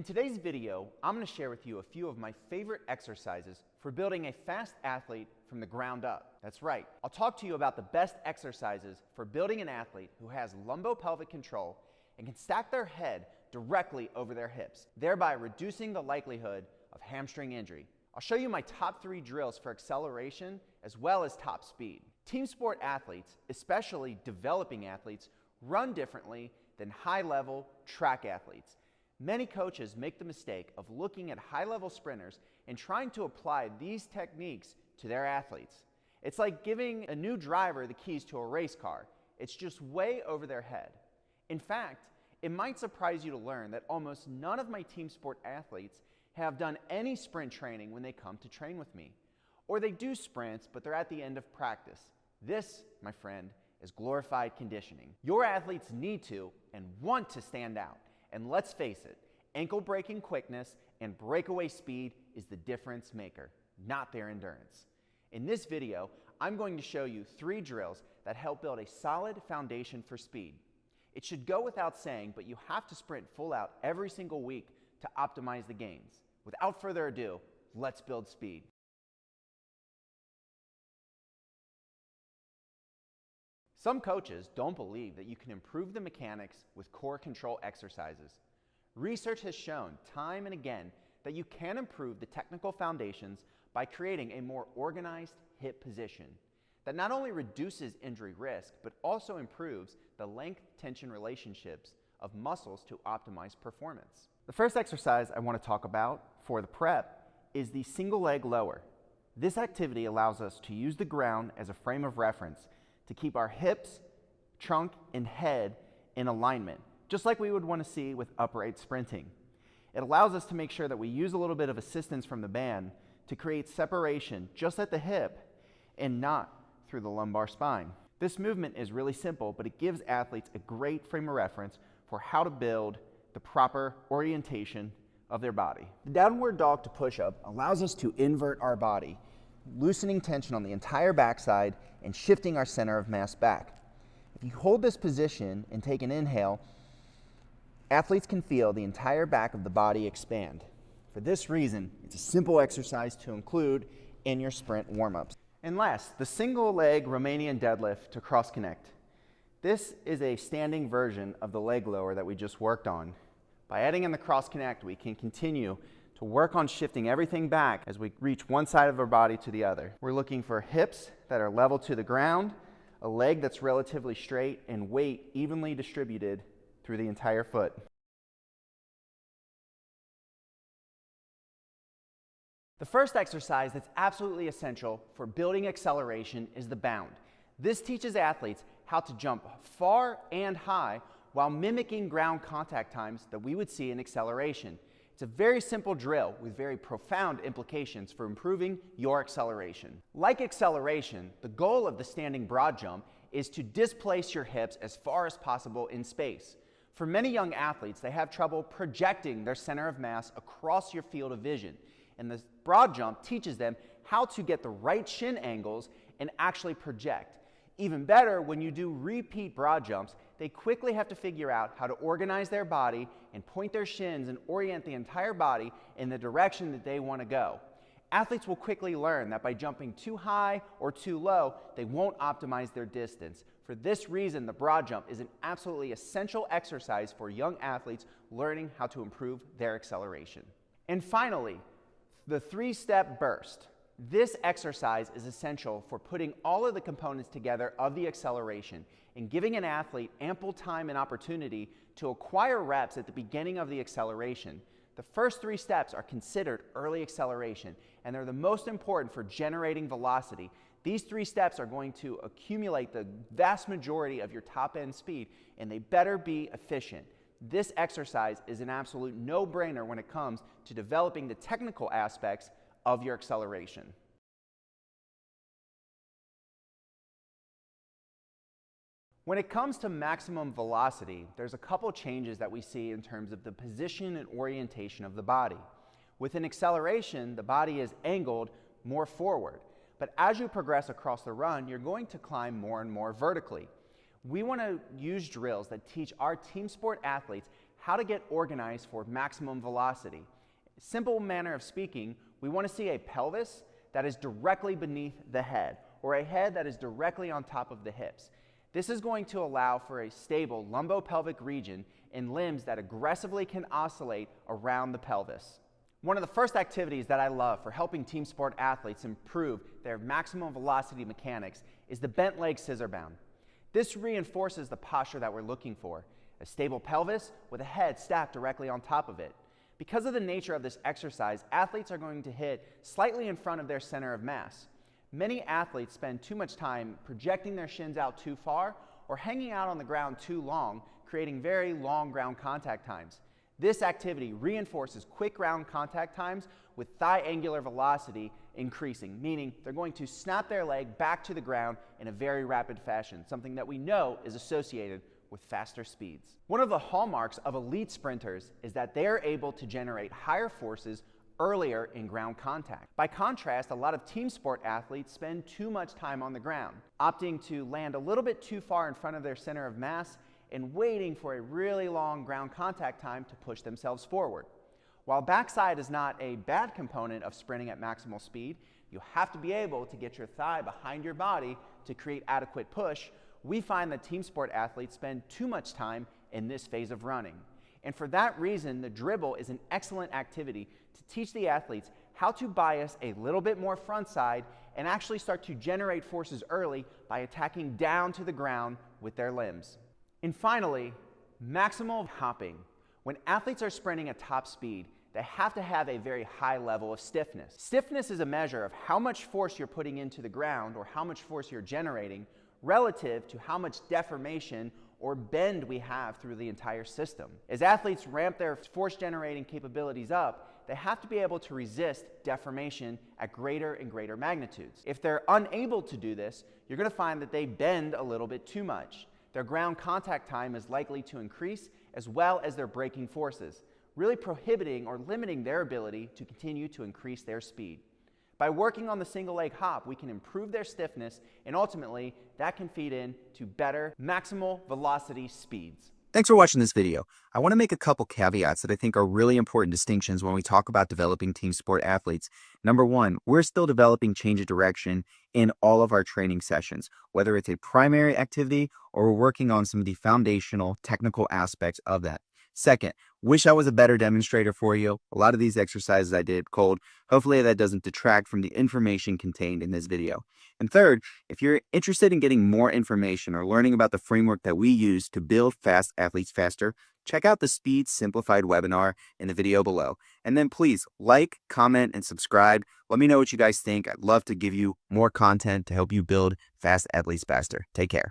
In today's video, I'm going to share with you a few of my favorite exercises for building a fast athlete from the ground up. That's right. I'll talk to you about the best exercises for building an athlete who has lumbopelvic control and can stack their head directly over their hips, thereby reducing the likelihood of hamstring injury. I'll show you my top 3 drills for acceleration as well as top speed. Team sport athletes, especially developing athletes, run differently than high-level track athletes. Many coaches make the mistake of looking at high-level sprinters and trying to apply these techniques to their athletes. It's like giving a new driver the keys to a race car. It's just way over their head. In fact, it might surprise you to learn that almost none of my team sport athletes have done any sprint training when they come to train with me. Or they do sprints, but they're at the end of practice. This, my friend, is glorified conditioning. Your athletes need to and want to stand out. And let's face it, ankle-breaking quickness and breakaway speed is the difference maker, not their endurance. In this video, I'm going to show you 3 drills that help build a solid foundation for speed. It should go without saying, but you have to sprint full out every single week to optimize the gains. Without further ado, let's build speed. Some coaches don't believe that you can improve the mechanics with core control exercises. Research has shown time and again that you can improve the technical foundations by creating a more organized hip position that not only reduces injury risk, but also improves the length-tension relationships of muscles to optimize performance. The first exercise I want to talk about for the prep is the single leg lower. This activity allows us to use the ground as a frame of reference to keep our hips, trunk, and head in alignment, just like we would want to see with upright sprinting. It allows us to make sure that we use a little bit of assistance from the band to create separation just at the hip and not through the lumbar spine. This movement is really simple, but it gives athletes a great frame of reference for how to build the proper orientation of their body. The downward dog to push-up allows us to invert our body, loosening tension on the entire backside and shifting our center of mass back. If you hold this position and take an inhale, athletes can feel the entire back of the body expand. For this reason, it's a simple exercise to include in your sprint warm-ups. And last, the single leg Romanian deadlift to cross connect. This is a standing version of the leg lower that we just worked on. By adding in the cross connect, we can continue to work on shifting everything back as we reach one side of our body to the other. We're looking for hips that are level to the ground, a leg that's relatively straight, and weight evenly distributed through the entire foot. The first exercise that's absolutely essential for building acceleration is the bound. This teaches athletes how to jump far and high while mimicking ground contact times that we would see in acceleration. It's a very simple drill with very profound implications for improving your acceleration. Like acceleration, the goal of the standing broad jump is to displace your hips as far as possible in space. For many young athletes, they have trouble projecting their center of mass across your field of vision, and the broad jump teaches them how to get the right shin angles and actually project. Even better, when you do repeat broad jumps, they quickly have to figure out how to organize their body and point their shins and orient the entire body in the direction that they want to go. Athletes will quickly learn that by jumping too high or too low, they won't optimize their distance. For this reason, the broad jump is an absolutely essential exercise for young athletes learning how to improve their acceleration. And finally, the 3-step burst. This exercise is essential for putting all of the components together of the acceleration and giving an athlete ample time and opportunity to acquire reps at the beginning of the acceleration. The first 3 steps are considered early acceleration, and they're the most important for generating velocity. These 3 steps are going to accumulate the vast majority of your top-end speed, and they better be efficient. This exercise is an absolute no-brainer when it comes to developing the technical aspects of your acceleration. When it comes to maximum velocity, there's a couple changes that we see in terms of the position and orientation of the body. With an acceleration, the body is angled more forward, but as you progress across the run, you're going to climb more and more vertically. We want to use drills that teach our team sport athletes how to get organized for maximum velocity. Simple manner of speaking, we want to see a pelvis that is directly beneath the head, or a head that is directly on top of the hips. This is going to allow for a stable lumbopelvic region in limbs that aggressively can oscillate around the pelvis. One of the first activities that I love for helping team sport athletes improve their maximum velocity mechanics is the bent leg scissor bound. This reinforces the posture that we're looking for, a stable pelvis with a head stacked directly on top of it. Because of the nature of this exercise, athletes are going to hit slightly in front of their center of mass. Many athletes spend too much time projecting their shins out too far or hanging out on the ground too long, creating very long ground contact times. This activity reinforces quick ground contact times with thigh angular velocity increasing, meaning they're going to snap their leg back to the ground in a very rapid fashion, something that we know is associated with faster speeds. One of the hallmarks of elite sprinters is that they are able to generate higher forces earlier in ground contact. By contrast, a lot of team sport athletes spend too much time on the ground, opting to land a little bit too far in front of their center of mass and waiting for a really long ground contact time to push themselves forward. While backside is not a bad component of sprinting at maximal speed, you have to be able to get your thigh behind your body to create adequate push. We find that team sport athletes spend too much time in this phase of running. And for that reason, the dribble is an excellent activity to teach the athletes how to bias a little bit more front side and actually start to generate forces early by attacking down to the ground with their limbs. And finally, maximal hopping. When athletes are sprinting at top speed, they have to have a very high level of stiffness. Stiffness is a measure of how much force you're putting into the ground or how much force you're generating relative to how much deformation or bend we have through the entire system. As athletes ramp their force generating capabilities up, they have to be able to resist deformation at greater and greater magnitudes. If they're unable to do this, you're going to find that they bend a little bit too much. Their ground contact time is likely to increase, as well as their braking forces, really prohibiting or limiting their ability to continue to increase their speed. By working on the single leg hop, we can improve their stiffness, and ultimately, that can feed into better maximal velocity speeds. Thanks for watching this video. I want to make a couple caveats that I think are really important distinctions when we talk about developing team sport athletes. Number one, we're still developing change of direction in all of our training sessions, whether it's a primary activity or we're working on some of the foundational technical aspects of that. Second, wish I was a better demonstrator for you. A lot of these exercises I did cold. Hopefully that doesn't detract from the information contained in this video. And third, if you're interested in getting more information or learning about the framework that we use to build fast athletes faster, check out the Speed Simplified webinar in the video below. And then please like, comment, and subscribe. Let me know what you guys think. I'd love to give you more content to help you build fast athletes faster. Take care.